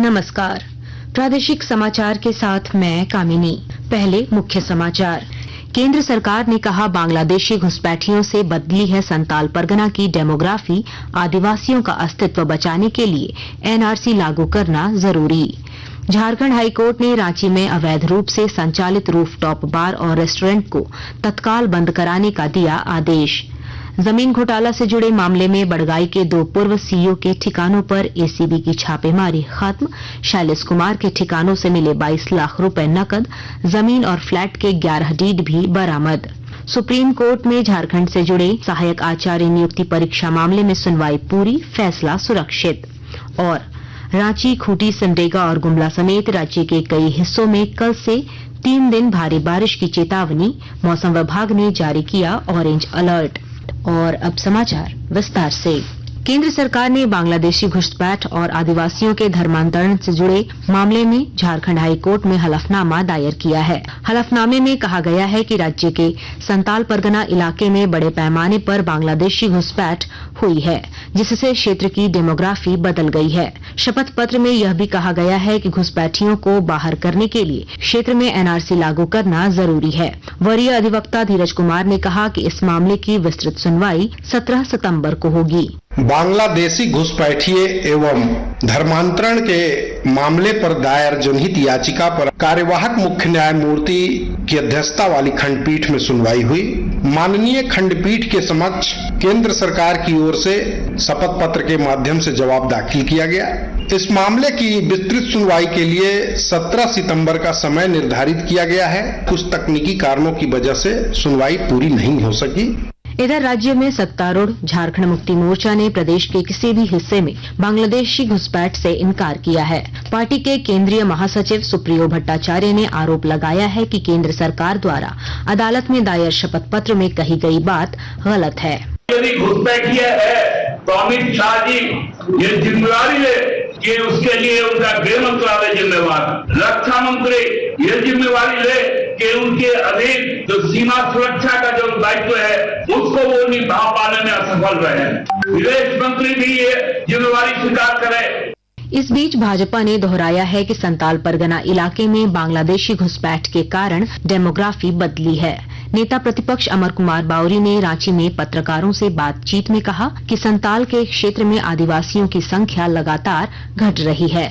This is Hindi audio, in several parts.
नमस्कार, प्रादेशिक समाचार के साथ मैं कामिनी। पहले मुख्य समाचार। केंद्र सरकार ने कहा बांग्लादेशी घुसपैठियों से बदली है संताल परगना की डेमोग्राफी, आदिवासियों का अस्तित्व बचाने के लिए एनआरसी लागू करना जरूरी। झारखंड हाईकोर्ट ने रांची में अवैध रूप से संचालित रूफटॉप बार और रेस्टोरेंट को तत्काल बंद कराने का दिया आदेश। जमीन घोटाला से जुड़े मामले में बड़गाई के 2 पूर्व सीईओ के ठिकानों पर एसीबी की छापेमारी खत्म। शैलेश कुमार के ठिकानों से मिले 22 लाख रुपए नकद, जमीन और फ्लैट के 11 डीड भी बरामद। सुप्रीम कोर्ट में झारखंड से जुड़े सहायक आचार्य नियुक्ति परीक्षा मामले में सुनवाई पूरी, फैसला सुरक्षित। और रांची, खूंटी, सिमडेगा और गुमला समेत राज्य के कई हिस्सों में कल से 3 दिन भारी बारिश की चेतावनी, मौसम विभाग ने जारी किया ऑरेंज अलर्ट। और अब समाचार विस्तार से। केंद्र सरकार ने बांग्लादेशी घुसपैठ और आदिवासियों के धर्मांतरण से जुड़े मामले में झारखंड हाईकोर्ट में हलफनामा दायर किया है। हलफनामे में कहा गया है कि राज्य के संताल परगना इलाके में बड़े पैमाने पर बांग्लादेशी घुसपैठ हुई है, जिससे क्षेत्र की डेमोग्राफी बदल गई है। शपथ पत्र में यह भी कहा गया है कि घुसपैठियों को बाहर करने के लिए क्षेत्र में एनआरसी लागू करना जरूरी है। वरीय अधिवक्ता धीरज कुमार ने कहा कि इस मामले की विस्तृत सुनवाई 17 सितंबर को होगी। बांग्लादेशी घुसपैठिए एवं धर्मांतरण के मामले पर दायर जनहित याचिका पर कार्यवाहक मुख्य न्यायमूर्ति की अध्यक्षता वाली खंडपीठ में सुनवाई हुई। माननीय खंडपीठ के समक्ष केंद्र सरकार की ओर से शपथ पत्र के माध्यम से जवाब दाखिल किया गया। इस मामले की विस्तृत सुनवाई के लिए 17 सितंबर का समय निर्धारित किया गया है। कुछ तकनीकी कारणों की वजह से सुनवाई पूरी नहीं हो सकी। इधर राज्य में सत्तारूढ़ झारखंड मुक्ति मोर्चा ने प्रदेश के किसी भी हिस्से में बांग्लादेशी घुसपैठ से इनकार किया है। पार्टी के केंद्रीय महासचिव सुप्रियो भट्टाचार्य ने आरोप लगाया है कि केंद्र सरकार द्वारा अदालत में दायर शपथ पत्र में कही गई बात गलत है। यदि घुसपैठिया है तो अमित शाह जी ये जिम्मेवारी ले कि उसके लिए उनका गृह मंत्रालय जिम्मेवार, रक्षा मंत्री ये जिम्मेवारी ले कि उनके अधीन जो सीमा सुरक्षा का जो दायित्व है उसको वो निभा पाने में असफल रहे। विदेश मंत्री भी ये जिम्मेवारी स्वीकार करे। इस बीच भाजपा ने दोहराया है कि संताल परगना इलाके में बांग्लादेशी घुसपैठ के कारण डेमोग्राफी बदली है। नेता प्रतिपक्ष अमर कुमार बावरी ने रांची में पत्रकारों से बातचीत में कहा कि संताल के क्षेत्र में आदिवासियों की संख्या लगातार घट रही है।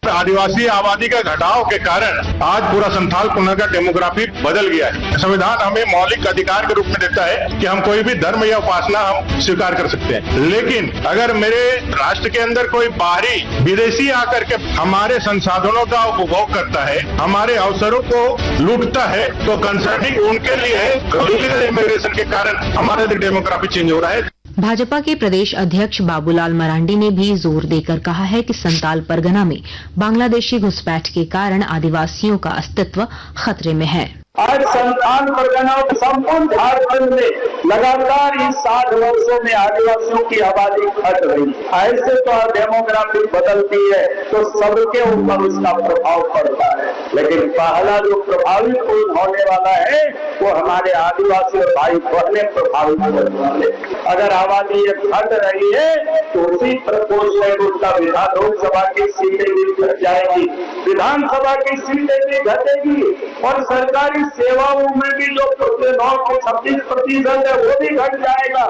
आदिवासी आबादी का घटाव के कारण आज पूरा संथाल पुनः का डेमोग्राफी बदल गया है। संविधान हमें मौलिक अधिकार के रूप में देता है कि हम कोई भी धर्म या उपासना हम स्वीकार कर सकते हैं, लेकिन अगर मेरे राष्ट्र के अंदर कोई बाहरी विदेशी आकर के हमारे संसाधनों का उपभोग करता है, हमारे अवसरों को लूटता है, तो कंसर्निंग उनके लिए इमिग्रेशन के कारण हमारा डेमोग्राफी चेंज हो रहा है। भाजपा के प्रदेश अध्यक्ष बाबूलाल मरांडी ने भी जोर देकर कहा है कि संताल परगना में बांग्लादेशी घुसपैठ के कारण आदिवासियों का अस्तित्व खतरे में है। आज संताल परगना संपूर्ण झारखंड में लगातार इस 60 वर्षों में आदिवासियों की आबादी घट रही है। ऐसे तो डेमोग्राफी बदलती है तो सबके ऊपर उसका प्रभाव पड़ता है, लेकिन पहला जो प्रभावित होने वाला है वो हमारे आदिवासी भाई बहने प्रभावित होने वाले। अगर आबादी ये घट रही है तो उसी प्रकोष्ठ में उसका लोकसभा की सीटें भी घट जाएगी, विधानसभा की सीटें भी घटेगी और सरकारी सेवाओं में भी जो 9-26% है वो भी घट जाएगा।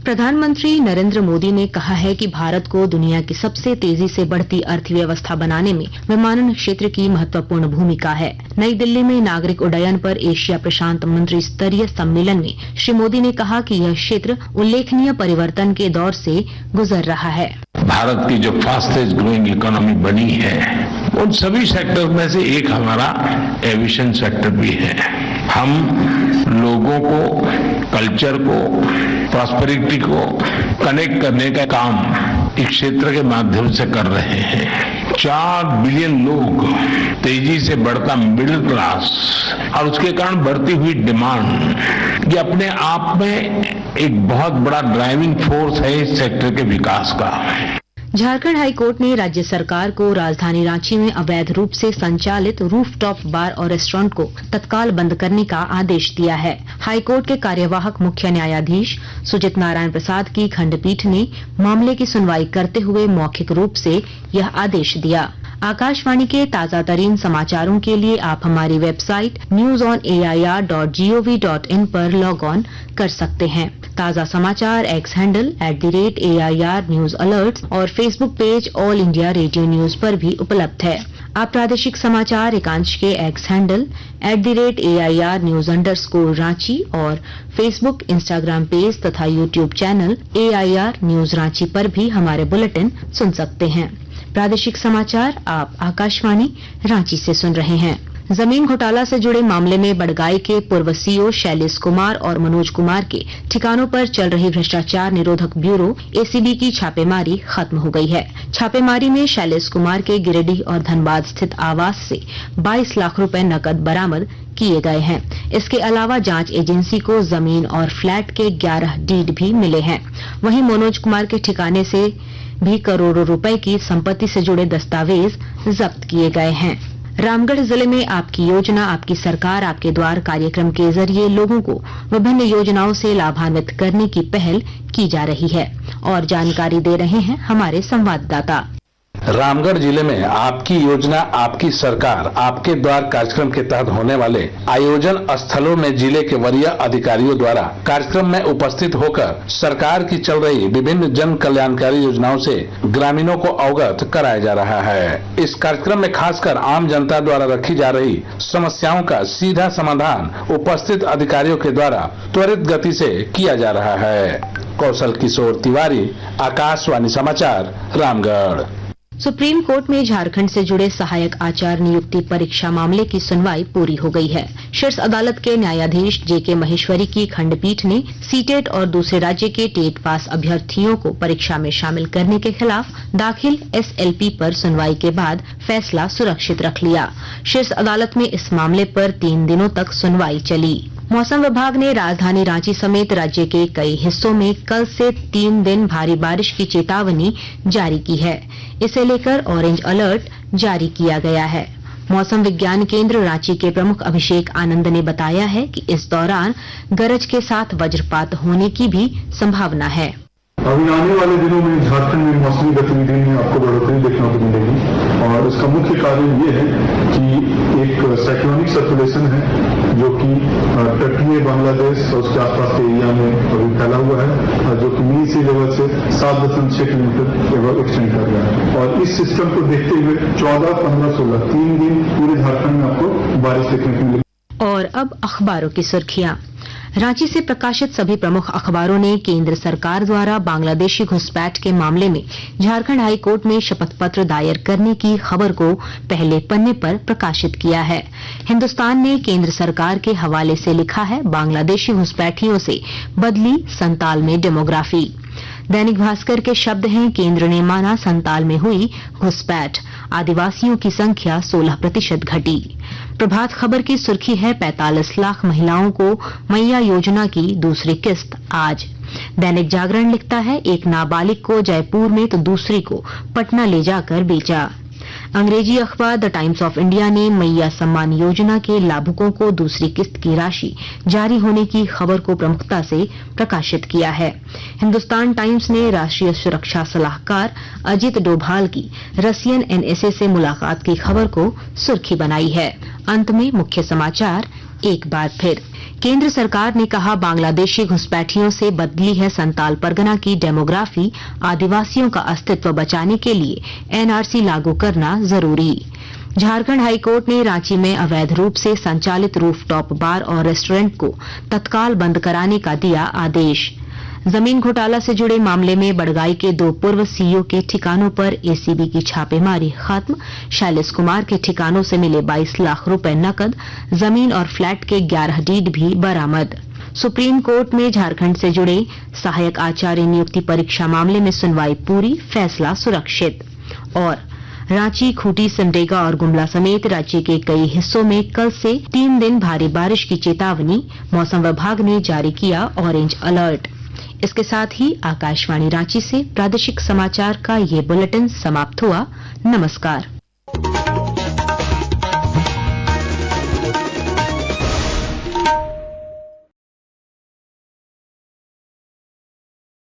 प्रधानमंत्री नरेंद्र मोदी ने कहा है कि भारत को दुनिया की सबसे तेजी से बढ़ती अर्थव्यवस्था बनाने में विमानन क्षेत्र की महत्वपूर्ण भूमिका है। नई दिल्ली में नागरिक उड्डयन पर एशिया प्रशांत मंत्री स्तरीय सम्मेलन में श्री मोदी ने कहा कि यह क्षेत्र उल्लेखनीय परिवर्तन के दौर से गुजर रहा है। भारत की जो फास्टेस्ट ग्रोइंग इकोनॉमी बनी है उन सभी सेक्टर में से एक हमारा एविएशन सेक्टर भी है। हम लोगों को, कल्चर को, प्रॉस्पेरिटी को कनेक्ट करने का काम इस क्षेत्र के माध्यम से कर रहे हैं। 4 बिलियन लोग, तेजी से बढ़ता मिडिल क्लास और उसके कारण बढ़ती हुई डिमांड, ये अपने आप में एक बहुत बड़ा ड्राइविंग फोर्स है इस सेक्टर के विकास का। झारखंड हाईकोर्ट ने राज्य सरकार को राजधानी रांची में अवैध रूप से संचालित रूफटॉप बार और रेस्टोरेंट को तत्काल बंद करने का आदेश दिया है। हाईकोर्ट के कार्यवाहक मुख्य न्यायाधीश सुजित नारायण प्रसाद की खंडपीठ ने मामले की सुनवाई करते हुए मौखिक रूप से यह आदेश दिया। आकाशवाणी के ताजा तरीन समाचारों के लिए आप हमारी वेबसाइट newsonair.gov.in पर लॉग ऑन कर सकते हैं। ताजा समाचार X handle @AIR news alerts और Facebook page All India Radio news पर भी उपलब्ध है। आप प्रादेशिक समाचार एकांश के एक्स हैंडल @AIR न्यूज _रांची और फेसबुक, इंस्टाग्राम पेज तथा YouTube channel AIR news Ranchi पर भी हमारे बुलेटिन सुन सकते हैं। प्रादेशिक समाचार आप आकाशवाणी रांची से सुन रहे हैं। जमीन घोटाला से जुड़े मामले में बड़गाई के पूर्व सीईओ शैलेश कुमार और मनोज कुमार के ठिकानों पर चल रही भ्रष्टाचार निरोधक ब्यूरो ACB की छापेमारी खत्म हो गई है। छापेमारी में शैलेश कुमार के गिरिडीह और धनबाद स्थित आवास से 22 लाख रुपए नकद बरामद किए गए हैं। इसके अलावा जांच एजेंसी को जमीन और फ्लैट के 11 डीड भी मिले हैं। वहीं मनोज कुमार के ठिकाने से भी करोड़ों रुपए की संपत्ति से जुड़े दस्तावेज जब्त किए गए हैं। रामगढ़ जिले में आपकी योजना आपकी सरकार आपके द्वार कार्यक्रम के जरिए लोगों को विभिन्न योजनाओं से लाभान्वित करने की पहल की जा रही है और जानकारी दे रहे हैं हमारे संवाददाता। रामगढ़ जिले में आपकी योजना आपकी सरकार आपके द्वार कार्यक्रम के तहत होने वाले आयोजन स्थलों में जिले के वरीय अधिकारियों द्वारा कार्यक्रम में उपस्थित होकर सरकार की चल रही विभिन्न जन कल्याणकारी योजनाओं से ग्रामीणों को अवगत कराया जा रहा है। इस कार्यक्रम में खासकर आम जनता द्वारा रखी जा रही समस्याओं का सीधा समाधान उपस्थित अधिकारियों के द्वारा त्वरित गति से किया जा रहा है। कौशल किशोर तिवारी, आकाशवाणी समाचार, रामगढ़। सुप्रीम कोर्ट में झारखंड से जुड़े सहायक आचार्य नियुक्ति परीक्षा मामले की सुनवाई पूरी हो गई है। शीर्ष अदालत के न्यायाधीश JK महेश्वरी की खंडपीठ ने सीटेट और दूसरे राज्य के टेट पास अभ्यर्थियों को परीक्षा में शामिल करने के खिलाफ दाखिल SLP पर सुनवाई के बाद फैसला सुरक्षित रख लिया। शीर्ष अदालत में इस मामले पर 3 दिनों तक सुनवाई चली। मौसम विभाग ने राजधानी रांची समेत राज्य के कई हिस्सों में कल से 3 दिन भारी बारिश की चेतावनी जारी की है। इसे लेकर ऑरेंज अलर्ट जारी किया गया है। मौसम विज्ञान केंद्र रांची के प्रमुख अभिषेक आनंद ने बताया है कि इस दौरान गरज के साथ वज्रपात होने की भी संभावना है। अभी आने वाले दिनों में झारखंड में मौसमी गतिविधि में आपको बढ़ोतरी देखने को मिलेगी और इसका मुख्य कारण ये है कि एक साइक्लोनिक सर्कुलेशन है जो कि तटीय बांग्लादेश और उसके आसपास के एरिया में अभी फैला हुआ है जो कि मीन सी लेवल से 7.6 किलोमीटर एक्सटेंड कर रहा है और इस सिस्टम को देखते हुए 14, 15, 16 3 दिन पूरे झारखंड में आपको बारिश देखने को मिलेगी। और अब अखबारों की सुर्खियां। रांची से प्रकाशित सभी प्रमुख अखबारों ने केंद्र सरकार द्वारा बांग्लादेशी घुसपैठ के मामले में झारखंड हाई कोर्ट में शपथ पत्र दायर करने की खबर को पहले पन्ने पर प्रकाशित किया है। हिंदुस्तान ने केंद्र सरकार के हवाले से लिखा है, बांग्लादेशी घुसपैठियों से बदली संताल में डेमोग्राफी। दैनिक भास्कर के शब्द हैं, केंद्र ने माना संताल में हुई घुसपैठ, आदिवासियों की संख्या 16% घटी। प्रभात खबर की सुर्खी है, 45 लाख महिलाओं को मैया योजना की दूसरी किस्त आज। दैनिक जागरण लिखता है, एक नाबालिग को जयपुर में तो दूसरी को पटना ले जाकर बेचा। अंग्रेजी अखबार द टाइम्स ऑफ इंडिया ने मैया सम्मान योजना के लाभुकों को दूसरी किस्त की राशि जारी होने की खबर को प्रमुखता से प्रकाशित किया है। हिंदुस्तान टाइम्स ने राष्ट्रीय सुरक्षा सलाहकार अजित डोभाल की रसियन NSA से मुलाकात की खबर को सुर्खी बनाई है। अंत में मुख्य समाचार एक बार फिर। केंद्र सरकार ने कहा, बांग्लादेशी घुसपैठियों से बदली है संताल परगना की डेमोग्राफी, आदिवासियों का अस्तित्व बचाने के लिए NRC लागू करना जरूरी। झारखंड हाईकोर्ट ने रांची में अवैध रूप से संचालित रूफटॉप बार और रेस्टोरेंट को तत्काल बंद कराने का दिया आदेश। जमीन घोटाला से जुड़े मामले में बड़गाई के 2 पूर्व CEO के ठिकानों पर ACB की छापेमारी खत्म। शैलेश कुमार के ठिकानों से मिले 22 लाख रुपए नकद, जमीन और फ्लैट के 11 डीड भी बरामद। सुप्रीम कोर्ट में झारखंड से जुड़े सहायक आचार्य नियुक्ति परीक्षा मामले में सुनवाई पूरी, फैसला सुरक्षित। और रांची, खूंटी, सिमडेगा और गुमला समेत राज्य के कई हिस्सों में कल से 3 दिन भारी बारिश की चेतावनी, मौसम विभाग ने जारी किया ऑरेंज अलर्ट। इसके साथ ही आकाशवाणी रांची से प्रादेशिक समाचार का ये बुलेटिन समाप्त हुआ। नमस्कार।